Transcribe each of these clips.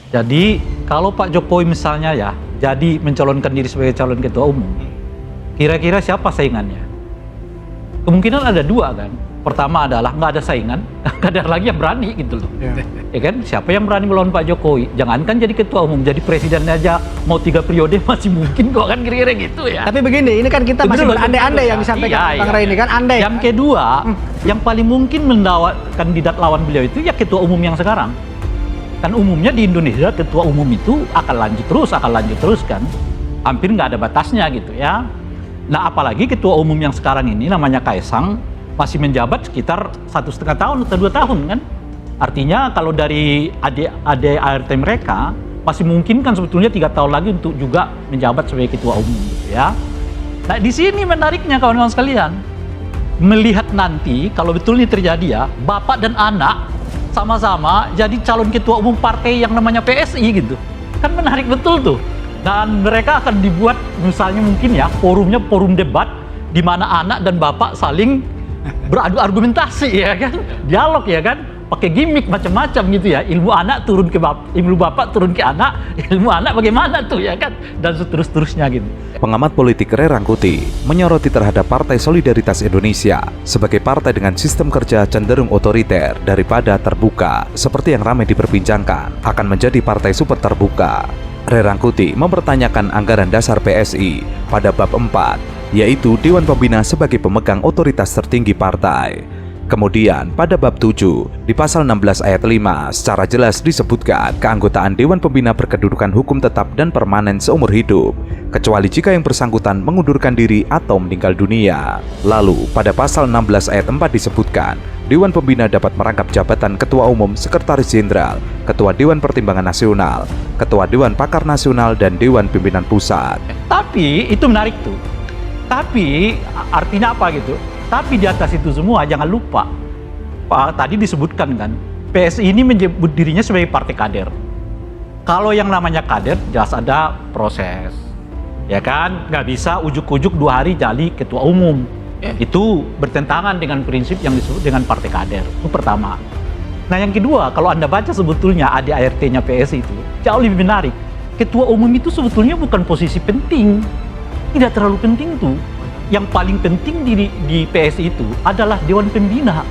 Jadi kalau Pak Jokowi misalnya ya jadi mencalonkan diri sebagai calon ketua umum, kira-kira siapa saingannya? Kemungkinan ada dua kan. Pertama adalah nggak ada saingan, nggak ada lagi yang berani gitu loh. Ya kan, siapa yang berani melawan Pak Jokowi? Jangankan jadi ketua umum, jadi presiden aja mau 3 periode masih mungkin kok kan, kira-kira gitu ya. Tapi begini, ini kan kita masih berandai-andai yang disampaikan Bang Ray ini kan, andai. Yang kedua, yang paling mungkin mendapat kandidat lawan beliau itu ya ketua umum yang sekarang. Kan umumnya di Indonesia ketua umum itu akan lanjut terus kan. Hampir nggak ada batasnya gitu ya. Nah apalagi ketua umum yang sekarang ini namanya Kaisang, masih menjabat sekitar 1,5 tahun atau 2 tahun kan. Artinya kalau dari ART mereka masih mungkin kan sebetulnya 3 tahun lagi untuk juga menjabat sebagai ketua umum gitu ya. Nah di sini menariknya kawan-kawan sekalian, melihat nanti kalau betul ini terjadi ya, bapak dan anak sama-sama jadi calon ketua umum partai yang namanya PSI gitu. Kan menarik betul tuh. Dan mereka akan dibuat misalnya mungkin ya forumnya forum debat di mana anak dan bapak saling beradu argumentasi ya kan, dialog ya kan, pakai gimmick macam-macam gitu ya, ilmu anak turun ke ilmu bapak turun ke anak, ilmu anak bagaimana tuh ya kan, dan seterusnya gitu. Pengamat politik Ray Rangkuti menyoroti terhadap Partai Solidaritas Indonesia sebagai partai dengan sistem kerja cenderung otoriter daripada terbuka seperti yang ramai diperbincangkan akan menjadi partai super terbuka. Ray Rangkuti mempertanyakan anggaran dasar PSI pada bab 4, yaitu Dewan Pembina sebagai pemegang otoritas tertinggi partai. Kemudian pada bab 7, di pasal 16 ayat 5 secara jelas disebutkan keanggotaan Dewan Pembina berkedudukan hukum tetap dan permanen seumur hidup, kecuali jika yang bersangkutan mengundurkan diri atau meninggal dunia. Lalu pada pasal 16 ayat 4 disebutkan, Dewan Pembina dapat merangkap jabatan Ketua Umum, Sekretaris Jenderal, Ketua Dewan Pertimbangan Nasional, Ketua Dewan Pakar Nasional, dan Dewan Pimpinan Pusat. Tapi itu menarik tuh. Tapi artinya apa gitu? Tapi di atas itu semua jangan lupa, Pak tadi disebutkan kan, PSI ini menyebut dirinya sebagai partai kader. Kalau yang namanya kader jelas ada proses, ya kan? Nggak bisa ujuk-ujuk 2 hari jadi ketua umum. Itu bertentangan dengan prinsip yang disebut dengan partai kader. Itu pertama. Nah yang kedua, kalau Anda baca sebetulnya ADART-nya PSI itu jauh lebih menarik. Ketua umum itu sebetulnya bukan posisi penting. Tidak terlalu penting tuh. Yang paling penting di PSI itu adalah Dewan Pembina.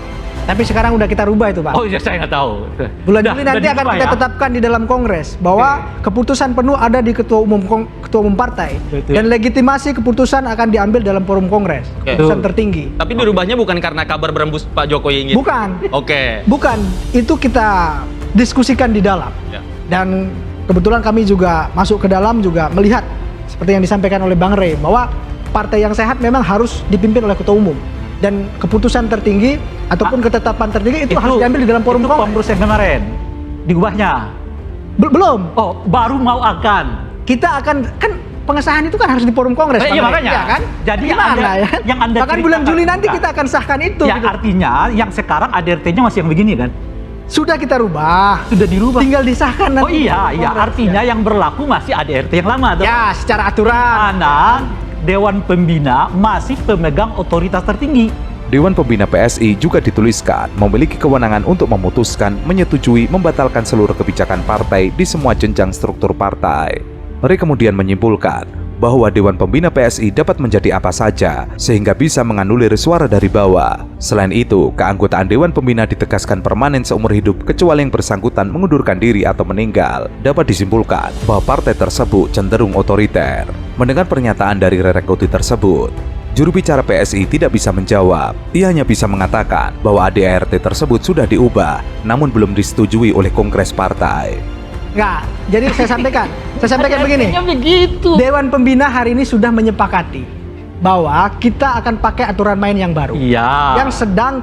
Tapi sekarang udah kita rubah itu Pak. Oh ya saya nggak tahu. Bulan Juli nanti akan kita tetapkan di dalam Kongres bahwa keputusan penuh ada di ketua umum partai. Betul. Dan legitimasi keputusan akan diambil dalam forum Kongres. Keputusan tertinggi. Tapi dirubahnya bukan karena kabar berembus Pak Jokowi ingin. Bukan. Bukan. Itu kita diskusikan di dalam. Dan kebetulan kami juga masuk ke dalam juga melihat seperti yang disampaikan oleh Bang Ray bahwa partai yang sehat memang harus dipimpin oleh ketua umum, dan keputusan tertinggi ataupun ketetapan tertinggi itu harus diambil di dalam forum Kongres. Kongres yang kemarin diubahnya belum. Oh baru mau akan kita akan kan pengesahan itu kan harus di forum Kongres. Iya makanya ya, kan? jadi yang anda bahkan bulan Juli nanti kita akan sahkan itu ya gitu. Artinya yang sekarang ADRT-nya masih yang begini kan, sudah kita rubah, sudah dirubah, tinggal disahkan nanti. Oh iya artinya yang berlaku masih ADRT yang lama ya secara aturan. Dewan Pembina masih pemegang otoritas tertinggi. Dewan Pembina PSI juga dituliskan memiliki kewenangan untuk memutuskan, menyetujui, membatalkan seluruh kebijakan partai di semua jenjang struktur partai. Ray kemudian menyimpulkan bahwa Dewan Pembina PSI dapat menjadi apa saja sehingga bisa menganulir suara dari bawah. Selain itu, keanggotaan Dewan Pembina ditegaskan permanen seumur hidup kecuali yang bersangkutan mengundurkan diri atau meninggal. Dapat disimpulkan bahwa partai tersebut cenderung otoriter. Mendengar pernyataan dari Ray Rangkuti tersebut, juru bicara PSI tidak bisa menjawab. Ia hanya bisa mengatakan bahwa ADART tersebut sudah diubah, namun belum disetujui oleh Kongres partai. Enggak, jadi saya sampaikan begini. Begitu. Dewan Pembina hari ini sudah menyepakati bahwa kita akan pakai aturan main yang baru. Iya. Yang sedang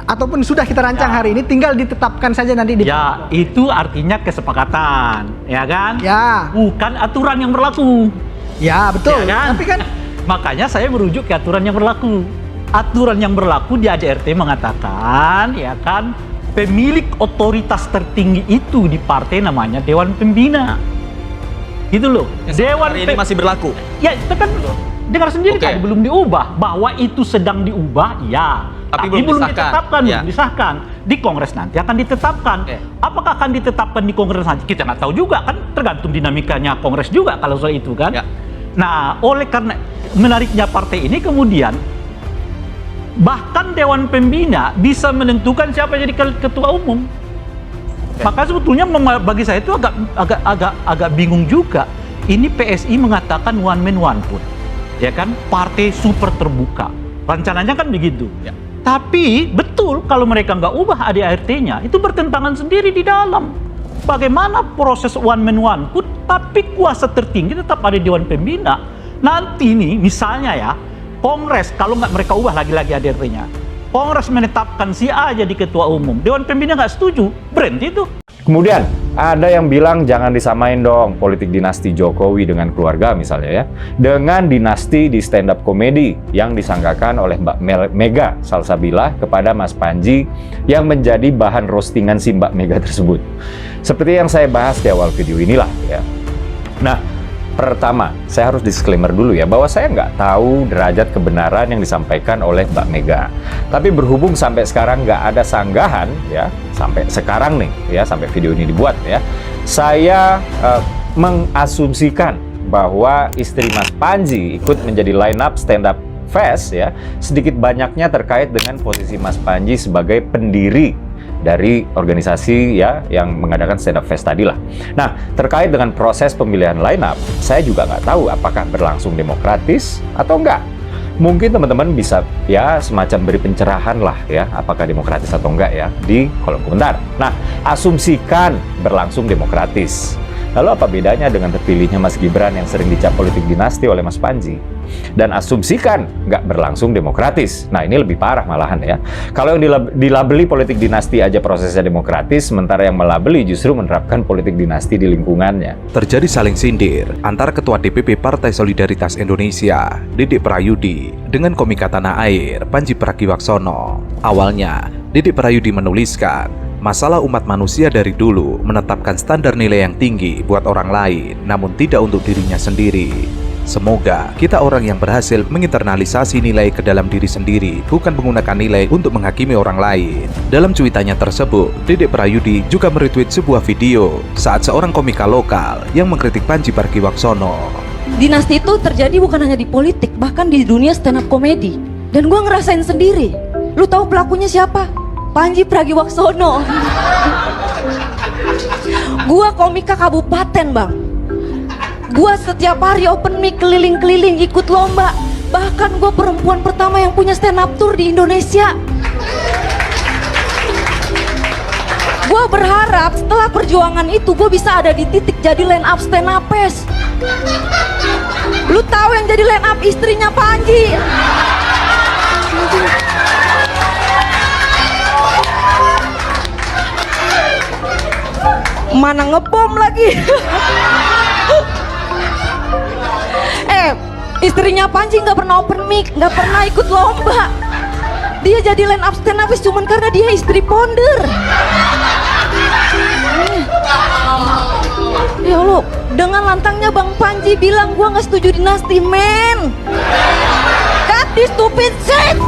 ataupun sudah kita rancang hari ini, tinggal ditetapkan saja nanti di. Ya, itu artinya kesepakatan, ya kan? Ya. Bukan aturan yang berlaku. Ya, betul. Ya kan? Tapi kan makanya saya merujuk ke aturan yang berlaku. Aturan yang berlaku di ADRT mengatakan, ya kan, pemilik otoritas tertinggi itu di partai namanya Dewan Pembina. Gitu loh. Dewan ini masih berlaku. Ya, itu kan dengar sendiri kan belum diubah. Bahwa itu sedang diubah, ya. Tapi belum ditetapkan, belum disahkan. di Kongres nanti akan ditetapkan. Apakah akan ditetapkan di Kongres nanti? Kita nggak tahu juga kan, tergantung dinamikanya Kongres juga kalau soal itu kan. Nah, oleh karena menariknya partai ini kemudian bahkan Dewan Pembina bisa menentukan siapa jadi ketua umum. Maka sebetulnya bagi saya itu agak bingung juga. Ini PSI mengatakan one man one vote, ya kan? Partai super terbuka. Rencananya kan begitu. Tapi betul kalau mereka nggak ubah ADART-nya, itu bertentangan sendiri di dalam. Bagaimana proses one man one vote, tapi kuasa tertinggi tetap ada di Dewan Pembina. Nanti nih, misalnya ya, Kongres, kalau nggak mereka ubah lagi-lagi ADART-nya, Kongres menetapkan si A jadi ketua umum, Dewan Pembina nggak setuju, berhenti itu. Kemudian ada yang bilang jangan disamain dong politik dinasti Jokowi dengan keluarga misalnya ya, dengan dinasti di stand up komedi yang disangkakan oleh Mbak Mega Salsabila kepada Mas Panji yang menjadi bahan roastingan si Mbak Mega tersebut. Seperti yang saya bahas di awal video inilah ya. Nah, pertama, saya harus disclaimer dulu ya, bahwa saya nggak tahu derajat kebenaran yang disampaikan oleh Mbak Mega. Tapi berhubung sampai sekarang nggak ada sanggahan ya, sampai sekarang nih ya, sampai video ini dibuat ya, saya mengasumsikan bahwa istri Mas Panji ikut menjadi line up stand up fest ya, sedikit banyaknya terkait dengan posisi Mas Panji sebagai pendiri dari organisasi ya yang mengadakan stand up fest tadi lah. Nah, terkait dengan proses pemilihan line up, saya juga nggak tahu apakah berlangsung demokratis atau enggak. Mungkin teman-teman bisa ya semacam beri pencerahan lah ya, apakah demokratis atau enggak ya di kolom komentar. Nah, asumsikan berlangsung demokratis. Lalu apa bedanya dengan terpilihnya Mas Gibran yang sering dicap politik dinasti oleh Mas Panji? Dan asumsikan nggak berlangsung demokratis. Nah, ini lebih parah malahan ya. Kalau yang dilabeli politik dinasti aja prosesnya demokratis, sementara yang melabeli justru menerapkan politik dinasti di lingkungannya. Terjadi saling sindir antara Ketua DPP Partai Solidaritas Indonesia, Didik Prayudi, dengan komika tanah air, Panji Pragiwaksono. Awalnya, Didik Prayudi menuliskan, masalah umat manusia dari dulu menetapkan standar nilai yang tinggi buat orang lain, namun tidak untuk dirinya sendiri. Semoga kita orang yang berhasil menginternalisasi nilai ke dalam diri sendiri, bukan menggunakan nilai untuk menghakimi orang lain. Dalam cuitannya tersebut, Didik Prayudi juga meretweet sebuah video saat seorang komika lokal yang mengkritik Panji Pragiwaksono. Dinasti itu terjadi bukan hanya di politik, bahkan di dunia stand up komedi. Dan gue ngerasain sendiri. Lu tahu pelakunya siapa? Panji Pragiwaksono. Gua komika kabupaten, Bang. Gua setiap hari open mic keliling-keliling ikut lomba. Bahkan gua perempuan pertama yang punya stand up tour di Indonesia. Gua berharap setelah perjuangan itu gua bisa ada di titik jadi line up stand upers. Lu tahu yang jadi line up istrinya Panji? Mana ngebom lagi. Istrinya Panji nggak pernah open mic, nggak pernah ikut lomba. Dia jadi line up stand up cuman karena dia istri founder. Ya Allah, dengan lantangnya Bang Panji bilang gua nggak setuju dinasti, men. Cut this stupid shit.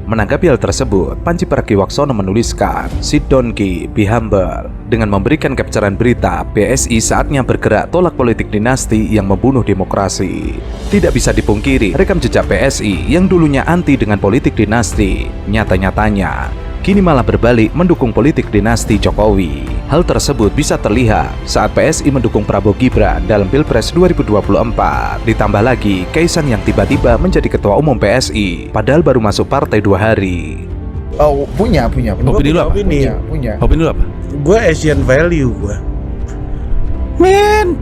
Menanggapi hal tersebut, Panji Pragiwaksono menuliskan, "Sit down Ki, be humble." Dengan memberikan capturean berita, PSI saatnya bergerak tolak politik dinasti yang membunuh demokrasi. Tidak bisa dipungkiri, rekam jejak PSI yang dulunya anti dengan politik dinasti, nyata-nyatanya kini malah berbalik mendukung politik dinasti Jokowi. Hal tersebut bisa terlihat saat PSI mendukung Prabowo Gibran dalam Pilpres 2024. Ditambah lagi Kaisang yang tiba-tiba menjadi ketua umum PSI, padahal baru masuk partai 2 hari. Oh, punya. Opini lu apa? Punya. Opini lu apa? Gue Asian value gue. Man,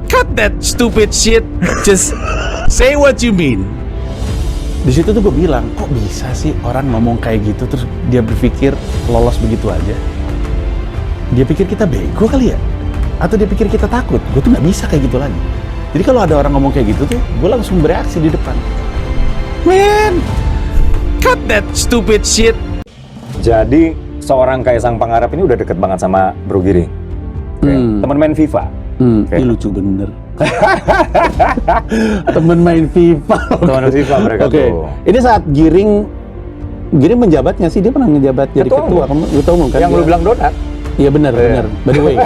cut that stupid shit. Just say what you mean. Di situ tuh gue bilang, kok bisa sih orang ngomong kayak gitu terus dia berpikir lolos begitu aja? Dia pikir kita bego kali ya? Atau dia pikir kita takut? Gue tuh nggak bisa kayak gitu lagi. Jadi kalau ada orang ngomong kayak gitu tuh, gue langsung bereaksi di depan. Man, cut that stupid shit. Jadi seorang Kaisang Pangarep ini udah deket banget sama Bro Giring. Temen main FIFA. Ini lucu bener. Temen main FIFA. Teman FIFA mereka Oke. tuh. Ini saat Giring menjabatnya sih, dia pernah menjabat jadi ketua umum kan. Yang lu bilang donat. Iya benar. By the way,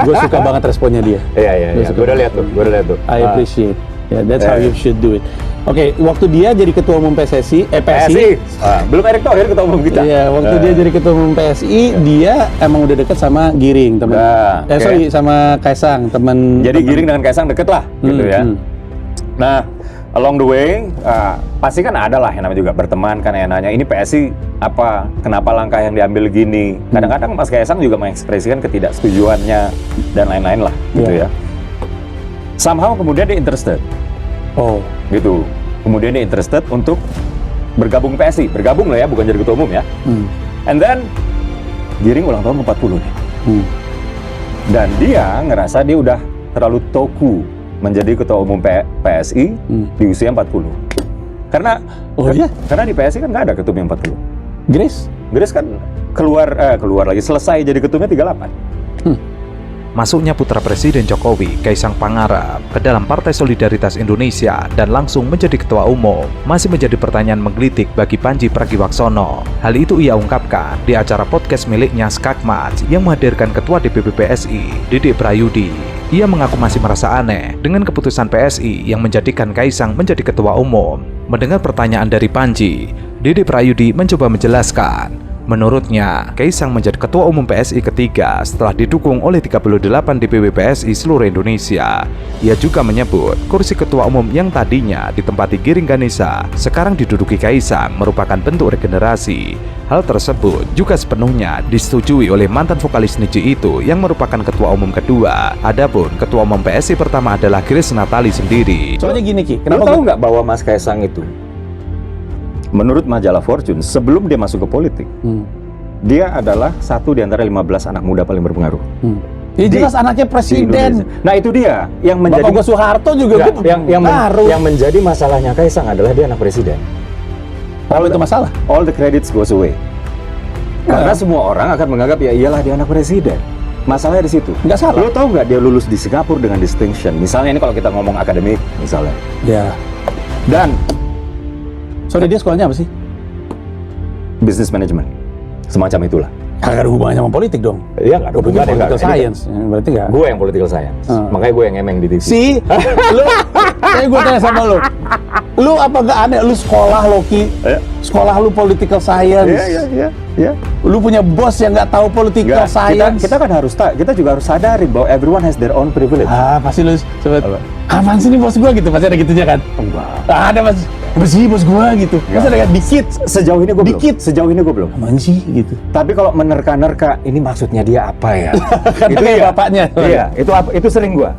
gue suka banget responnya dia. Iya. Gua suka Gue udah lihat tuh. I appreciate. Yeah, that's how Yeah. you should do it. Oke, waktu dia jadi ketua umum PSSI, PSI. Belum Erick Thohir ketua umum kita. Iya, waktu dia jadi ketua umum PSI, dia emang udah deket sama Giring, teman. Nah, oke. Sama Kaisang, teman. Jadi Giring dengan Kaisang deket lah, gitu ya. Nah, along the way, pasti kan ada lah yang namanya juga berteman, kan yang nanya, ini PSI apa, kenapa langkah yang diambil gini. Kadang-kadang Mas Kaisang juga mengekspresikan ketidaksetujuannya, dan lain-lain lah, gitu ya. Somehow kemudian dia interested. Oh, Gitu. Kemudian dia interested untuk bergabung PSI. Bergabung loh ya, bukan jadi ketua umum ya. And then, Giring ulang tahun ke-40 nih. Dan dia ngerasa dia udah terlalu toku menjadi ketua umum PSI di usia 40. Karena karena di PSI kan nggak ada ketum yang 40. Grace kan keluar lagi, selesai jadi ketumnya 38. Masuknya putra Presiden Jokowi, Kaisang Pangarep, ke dalam Partai Solidaritas Indonesia dan langsung menjadi ketua umum masih menjadi pertanyaan menggelitik bagi Pandji Pragiwaksono. Hal itu ia ungkapkan di acara podcast miliknya Skakmat yang menghadirkan Ketua DPP PSI, Dede Prayudi. Ia mengaku masih merasa aneh dengan keputusan PSI yang menjadikan Kaisang menjadi ketua umum. Mendengar pertanyaan dari Pandji, Dede Prayudi mencoba menjelaskan. Menurutnya, Kaisang menjadi ketua umum PSI ketiga setelah didukung oleh 38 DPW PSI seluruh Indonesia. Ia juga menyebut kursi ketua umum yang tadinya ditempati Giring Ganesa sekarang diduduki Kaisang merupakan bentuk regenerasi. Hal tersebut juga sepenuhnya disetujui oleh mantan vokalis Niji itu yang merupakan ketua umum kedua. Adapun ketua umum PSI pertama adalah Grace Natali sendiri. soalnya gini Ki, Kenapa tahu nggak bahwa Mas Kaisang itu, menurut majalah Fortune, sebelum dia masuk ke politik, dia adalah satu di antara 15 anak muda paling berpengaruh. Ya jelas anaknya di presiden. Indonesia. Nah itu dia yang menjadi Bapak Soeharto juga yang menjadi masalahnya Kaisang adalah dia anak presiden. Kalau itu masalah. All the credits goes away. Karena semua orang akan menganggap ya iyalah dia anak presiden. Masalahnya di situ. Nggak salah. Lo tahu nggak dia lulus di Singapura dengan distinction? Misalnya ini kalau kita ngomong akademik, misalnya. Ya. Dan Sorry, dia sekolahnya apa sih? business management, semacam itulah. Kagak ada hubungannya sama politik dong. Iya nggak ada Gue pikir hubungannya, political nggak. science. Berarti nggak. Gue yang political science, makanya gue yang ngemeng di TV. Lu, gue tanya sama lu apa gak aneh, lu sekolah Loki, sekolah lu political science, Iya. lu punya bos yang nggak tahu political science. Kita kan kita juga harus sadari bahwa everyone has their own privilege. Pasti lu sebut, apaan sih nih bos gua gitu, pasti ada gitunya kan? Enggak. Ada apa sih bos gua gitu, pasti ada kan dikit. Sejauh ini gue Dikit. Sejauh ini gue belum. Apaan sih gitu. Tapi kalau menerka-nerka, ini maksudnya dia apa ya? Karena kayak iya. bapaknya. Iya, itu sering gua.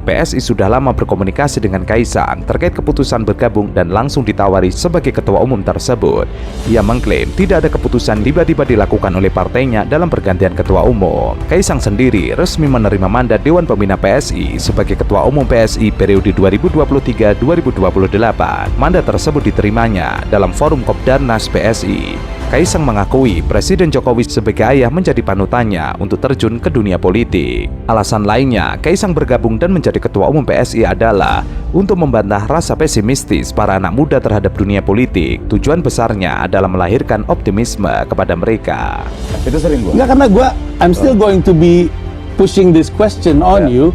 PSI sudah lama berkomunikasi dengan Kaisang terkait keputusan bergabung dan langsung ditawari sebagai ketua umum tersebut. Ia mengklaim tidak ada keputusan tiba-tiba dilakukan oleh partainya dalam pergantian ketua umum. Kaisang sendiri resmi menerima mandat Dewan Pembina PSI sebagai ketua umum PSI periode 2023-2028. Mandat tersebut diterimanya dalam forum Kopdarnas PSI. Kaisang mengakui Presiden Jokowi sebagai ayah menjadi panutannya untuk terjun ke dunia politik. Alasan lainnya, Kaisang bergabung dan menjadi ketua umum PSI adalah untuk membantah rasa pesimistis para anak muda terhadap dunia politik. Tujuan besarnya adalah melahirkan optimisme kepada mereka. Itu sering gua. Enggak, karena I'm still going to be pushing this question on you.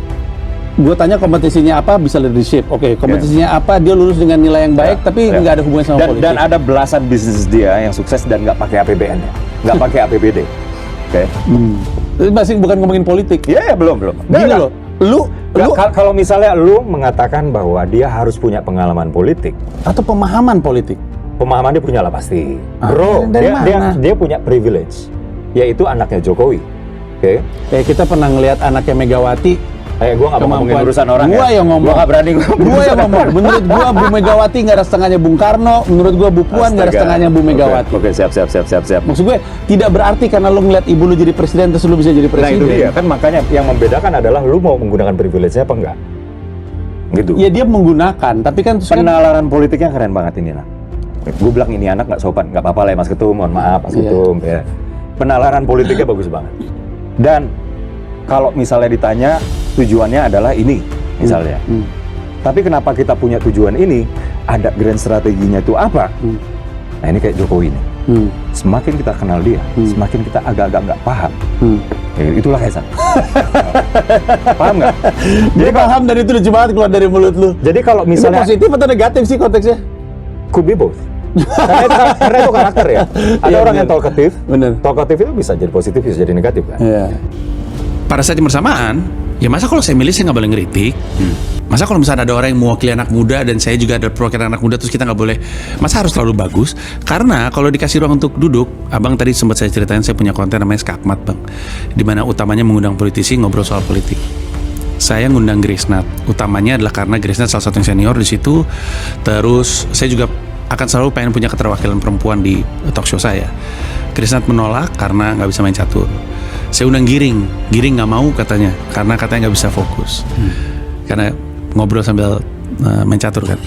Gue tanya kompetisinya apa, bisa leadership. Oke, kompetisinya apa, dia lulus dengan nilai yang baik, tapi nggak ada hubungan sama politik. Dan ada belasan bisnis dia yang sukses dan nggak pakai APBN, nggak pakai APBD. Oke. Itu masih bukan ngomongin politik. Iya, belum. Gini loh, lu Kalau misalnya lu mengatakan bahwa dia harus punya pengalaman politik, atau pemahaman politik. pemahaman dia punya lah pasti. Bro, dari mana? dia punya privilege, yaitu anaknya Jokowi. Oke. Kita pernah ngelihat anaknya Megawati. Gue nggak mau ngomongin urusan orang Gua ya. yang ngomong. Gua nggak berani ngomong. Gua yang ngomong. Menurut gua Bu Megawati nggak ada setengahnya Bung Karno. Menurut gua Bu Puan nggak ada setengahnya Bu Megawati. Oke, siap. Maksud gue tidak berarti karena lu ngeliat ibu lu jadi presiden terus lu bisa jadi Nah presiden. itu dia kan, makanya yang membedakan adalah lu mau menggunakan privilege-nya apa enggak. Gitu. Ya dia menggunakan, tapi kan terus kan Penalaran politiknya keren banget ini, nak. Gue bilang ini anak nggak sopan, nggak apa-apa lah ya Mas Ketum, mohon maaf Mas Ketum. Ya. Penalaran politiknya bagus banget. Dan kalau misalnya ditanya tujuannya adalah ini, misalnya. Tapi kenapa kita punya tujuan ini? Ada grand strateginya itu apa? Nah ini kayak Jokowi nih. Semakin kita kenal dia, semakin kita agak-agak nggak paham. Ya, itulah Kaisang. Paham nggak? Jadi paham dan itu lucu banget keluar dari mulut lu. Jadi kalau misalnya Itu positif atau negatif sih konteksnya? could be both. karena itu karakter ya. Ada Iya, orang bener. yang talkative. Bener. Talkative itu bisa jadi positif, bisa jadi negatif kan. Iya. Pada saat yang bersamaan, ya masa kalau saya milih saya nggak boleh ngeritik? Masa kalau misalnya ada orang yang mewakili anak muda dan saya juga ada perwakilan anak muda terus kita nggak boleh? Masa harus selalu bagus? Karena kalau dikasih ruang untuk duduk, abang tadi sempat saya ceritain saya punya konten namanya Skakmat bang, dimana utamanya mengundang politisi ngobrol soal politik. Saya ngundang Grace Nat, utamanya adalah karena Grace Nat salah satu yang senior di situ. Terus saya juga akan selalu pengen punya keterwakilan perempuan di talk show saya. Grace Nat menolak karena nggak bisa main catur. Saya undang Giring nggak mau katanya karena katanya nggak bisa fokus. Karena ngobrol sambil main catur kan.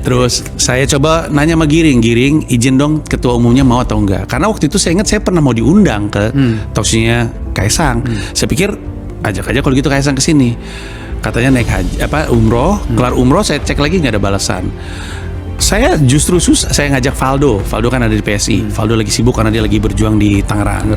Terus saya coba nanya sama Giring izin dong ketua umumnya mau atau enggak. Karena waktu itu saya ingat saya pernah mau diundang ke talk show-nya Kaisang. Saya pikir ajak aja kalau gitu Kaisang ke sini. Katanya naik haji umroh, kelar umroh saya cek lagi nggak ada balasan. Saya justru saya ngajak Valdo kan ada di PSI. Valdo lagi sibuk karena dia lagi berjuang di Tangerang.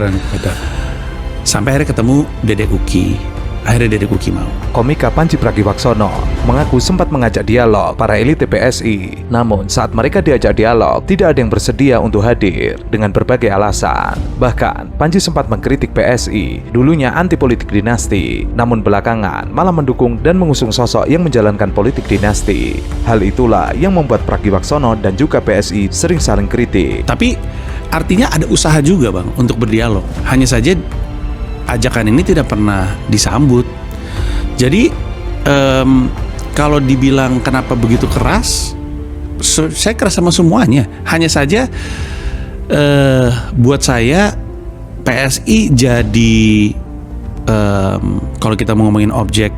Sampai akhirnya ketemu Dedek Uki. Akhirnya Dedek Uki mau. Komika Panji Pragiwaksono mengaku sempat mengajak dialog para elit PSI. Namun saat mereka diajak dialog, tidak ada yang bersedia untuk hadir dengan berbagai alasan. Bahkan, Panji sempat mengkritik PSI, dulunya anti politik dinasti, namun belakangan malah mendukung dan mengusung sosok yang menjalankan politik dinasti. Hal itulah yang membuat Pragiwaksono dan juga PSI sering saling kritik. Tapi artinya ada usaha juga bang untuk berdialog. Hanya saja ajakan ini tidak pernah disambut. Jadi kalau dibilang kenapa begitu keras, saya keras sama semuanya. Hanya saja buat saya PSI jadi kalau kita mau ngomongin objek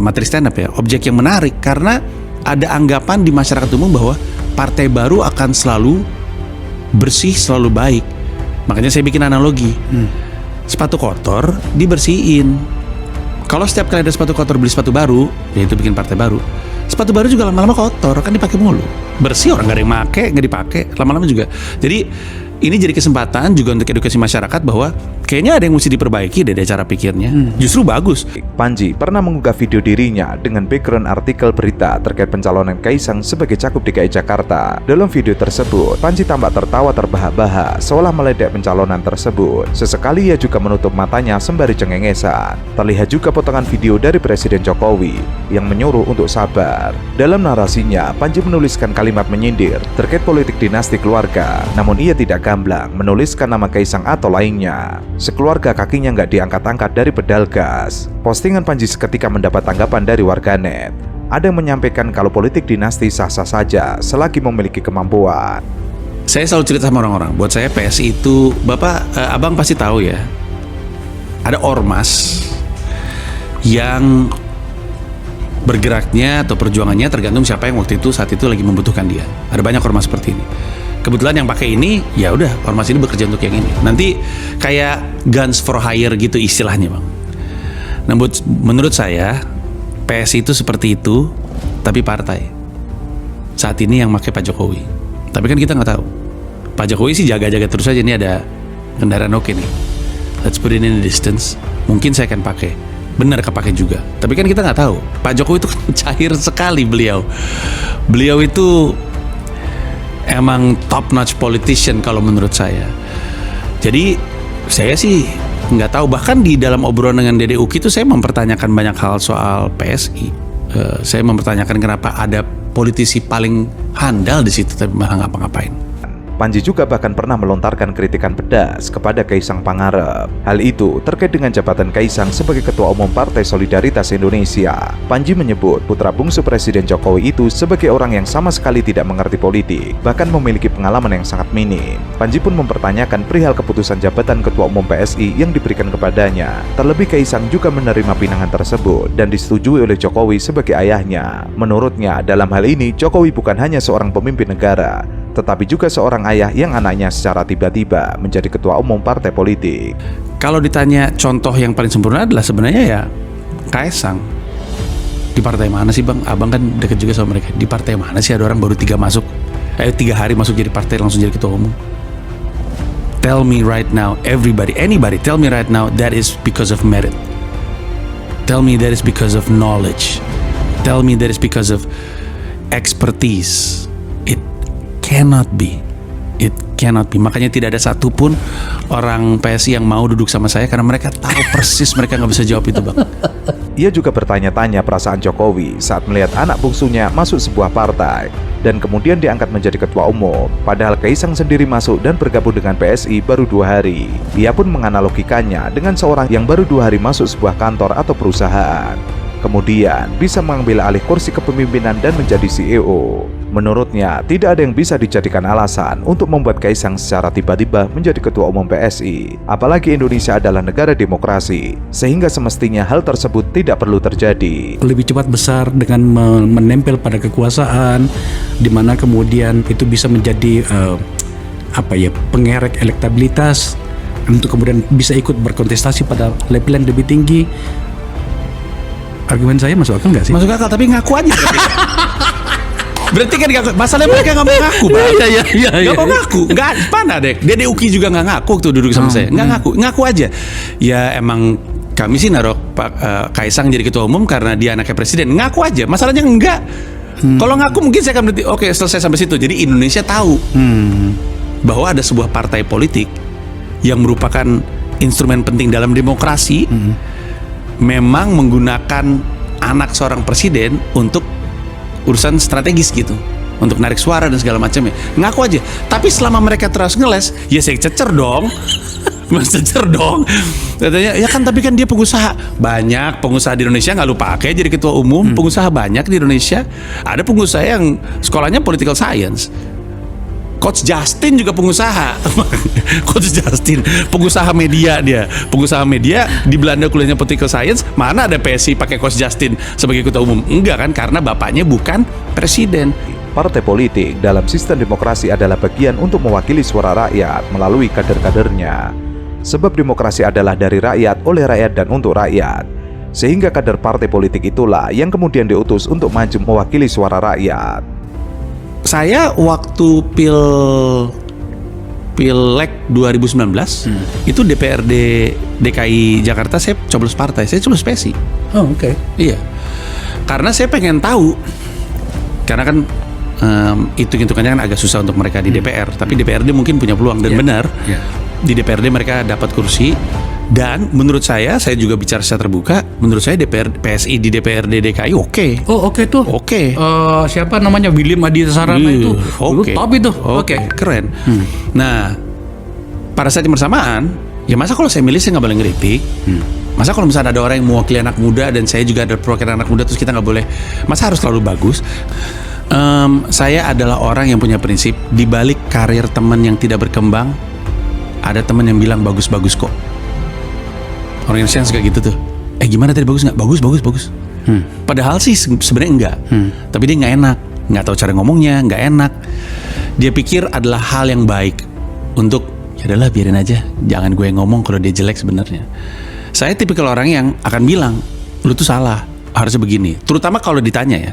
materi stand up ya, objek yang menarik karena ada anggapan di masyarakat umum bahwa partai baru akan selalu bersih, selalu baik. Makanya saya bikin analogi. Sepatu kotor dibersihin. Kalau setiap kali ada sepatu kotor beli sepatu baru, ya itu bikin partai baru. Sepatu baru juga lama-lama kotor, kan dipakai mulu. Bersih orang gak ada yang make, gak dipakai, lama-lama juga. Jadi ini jadi kesempatan juga untuk edukasi masyarakat bahwa kayaknya ada yang mesti diperbaiki dari cara pikirnya. Justru bagus. Panji pernah mengunggah video dirinya dengan background artikel berita terkait pencalonan Kaisang sebagai cagup DKI Jakarta. Dalam video tersebut, Panji tampak tertawa terbahak-bahak seolah meledek pencalonan tersebut. Sesekali ia juga menutup matanya sembari cengengesan. Terlihat juga potongan video dari Presiden Jokowi yang menyuruh untuk sabar. Dalam narasinya, Panji menuliskan kalimat menyindir terkait politik dinasti keluarga. Namun ia tidak gamblang menuliskan nama Kaisang atau lainnya. Sekeluarga kakinya nggak diangkat-angkat dari pedal gas. Postingan Panji seketika mendapat tanggapan dari warganet. Ada yang menyampaikan kalau politik dinasti sah-sah saja selagi memiliki kemampuan. Saya selalu cerita sama orang-orang. Buat saya PSI itu, abang pasti tahu ya. Ada ormas yang bergeraknya atau perjuangannya tergantung siapa yang waktu itu saat itu lagi membutuhkan dia. Ada banyak ormas seperti ini. Kebetulan yang pakai ini, ya udah ormas ini bekerja untuk yang ini. Nanti kayak guns for hire gitu istilahnya bang. Nah, menurut saya PSI itu seperti itu, tapi partai. Saat ini yang pakai Pak Jokowi. Tapi kan kita nggak tahu. Pak Jokowi sih jaga-jaga terus aja. Ini ada kendaraan oke nih. Let's put it in the distance. Mungkin saya akan pakai. Benar kepake juga. Tapi kan kita nggak tahu. Pak Jokowi itu kan cair sekali beliau. Beliau itu emang top notch politician kalau menurut saya. Jadi saya sih nggak tahu, bahkan di dalam obrolan dengan Dedek Uki itu saya mempertanyakan banyak hal soal PSI. Saya mempertanyakan kenapa ada politisi paling handal di situ tapi malah ngapa-ngapain. Panji juga bahkan pernah melontarkan kritikan pedas kepada Kaisang Pangarep. Hal itu terkait dengan jabatan Kaisang sebagai Ketua Umum Partai Solidaritas Indonesia. Panji menyebut putra bungsu Presiden Jokowi itu sebagai orang yang sama sekali tidak mengerti politik, bahkan memiliki pengalaman yang sangat minim. Panji pun mempertanyakan perihal keputusan jabatan Ketua Umum PSI yang diberikan kepadanya. Terlebih Kaisang juga menerima pinangan tersebut dan disetujui oleh Jokowi sebagai ayahnya. Menurutnya, dalam hal ini Jokowi bukan hanya seorang pemimpin negara, tetapi juga seorang ayah yang anaknya secara tiba-tiba menjadi ketua umum partai politik. Kalau ditanya contoh yang paling sempurna adalah sebenarnya ya Kaisang. Di partai mana sih bang? Abang kan deket juga sama mereka. Di partai mana sih ada orang baru 3 hari masuk jadi partai langsung jadi ketua umum? Tell me right now, anybody, tell me right now that is because of merit. Tell me that is because of knowledge. Tell me that is because of expertise. It cannot be. It cannot be. Makanya tidak ada satupun orang PSI yang mau duduk sama saya karena mereka tahu persis mereka nggak bisa jawab itu bang. Ia juga bertanya-tanya perasaan Jokowi saat melihat anak bungsunya masuk sebuah partai dan kemudian diangkat menjadi ketua umum, padahal Kaisang sendiri masuk dan bergabung dengan PSI baru 2 hari. Ia pun menganalogikannya dengan seorang yang baru 2 hari masuk sebuah kantor atau perusahaan, kemudian bisa mengambil alih kursi kepemimpinan dan menjadi CEO. Menurutnya, tidak ada yang bisa dijadikan alasan untuk membuat Kaisang secara tiba-tiba menjadi ketua umum PSI. Apalagi Indonesia adalah negara demokrasi, sehingga semestinya hal tersebut tidak perlu terjadi. Lebih cepat besar dengan menempel pada kekuasaan, di mana kemudian itu bisa menjadi pengerek elektabilitas untuk kemudian bisa ikut berkontestasi pada level yang lebih tinggi. Argumen saya masuk akal nggak sih? Masuk akal, tapi ngaku aja. Berarti kan masalahnya mereka nggak mau ngaku, bang. Nggak mau ngaku, nggak mana deh. Dede Uki juga nggak ngaku tuh duduk sama saya, nggak ngaku aja. Ya emang kami sih naruh Pak Kaisang jadi ketua umum karena dia anaknya presiden. Ngaku aja, masalahnya enggak. Kalau ngaku mungkin saya akan berarti oke, selesai sampai situ. Jadi Indonesia tahu bahwa ada sebuah partai politik yang merupakan instrumen penting dalam demokrasi, memang menggunakan anak seorang presiden untuk urusan strategis gitu, untuk narik suara dan segala macamnya. Ngaku aja. Tapi selama mereka terus ngeles, ya saya cecer dong. Mas cecer dong. Katanya, ya kan tapi kan dia pengusaha. Banyak pengusaha di Indonesia, nggak lupa pakai jadi ketua umum. Pengusaha banyak di Indonesia. Ada pengusaha yang sekolahnya political science. Coach Justin juga pengusaha. Coach Justin pengusaha media dia. Pengusaha media di Belanda kuliahnya political science. Mana ada PSI pakai Coach Justin sebagai ketua umum? Enggak kan, karena bapaknya bukan presiden. Partai politik dalam sistem demokrasi adalah bagian untuk mewakili suara rakyat melalui kader-kadernya. Sebab demokrasi adalah dari rakyat, oleh rakyat, dan untuk rakyat. Sehingga kader partai politik itulah yang kemudian diutus untuk maju mewakili suara rakyat. Saya waktu Pileg 2019 itu DPRD DKI Jakarta saya coblos partai, saya coblos PSI. Oh, oke. Iya, karena saya pengen tahu, karena kan hitung-hitungannya kan agak susah untuk mereka di DPR, tapi DPRD mungkin punya peluang dan benar di DPRD mereka dapat kursi. Dan menurut saya juga bicara secara terbuka, menurut saya PSI di DPRD DKI oke. Oh oke tuh. Oke. Siapa namanya William Adi Sarana itu? Oke. Top itu. Oke. Keren. Nah, pada saat yang bersamaan, ya masa kalau saya milih saya nggak boleh ngeritik? Masa kalau misalnya ada orang yang mewakili anak muda dan saya juga ada perwakilan anak muda terus kita nggak boleh? Masa harus selalu bagus? Saya adalah orang yang punya prinsip, di balik karir teman yang tidak berkembang, ada teman yang bilang bagus-bagus kok. Orang Indonesia yang suka gitu tuh. Gimana tadi, bagus nggak? Bagus. Padahal sih sebenarnya enggak. Tapi dia nggak enak, nggak tahu cara ngomongnya, nggak enak. Dia pikir adalah hal yang baik untuk, ya adalah biarin aja, jangan gue ngomong kalau dia jelek sebenarnya. Saya tipikal orang yang akan bilang, lu tuh salah, harusnya begini. Terutama kalau ditanya ya.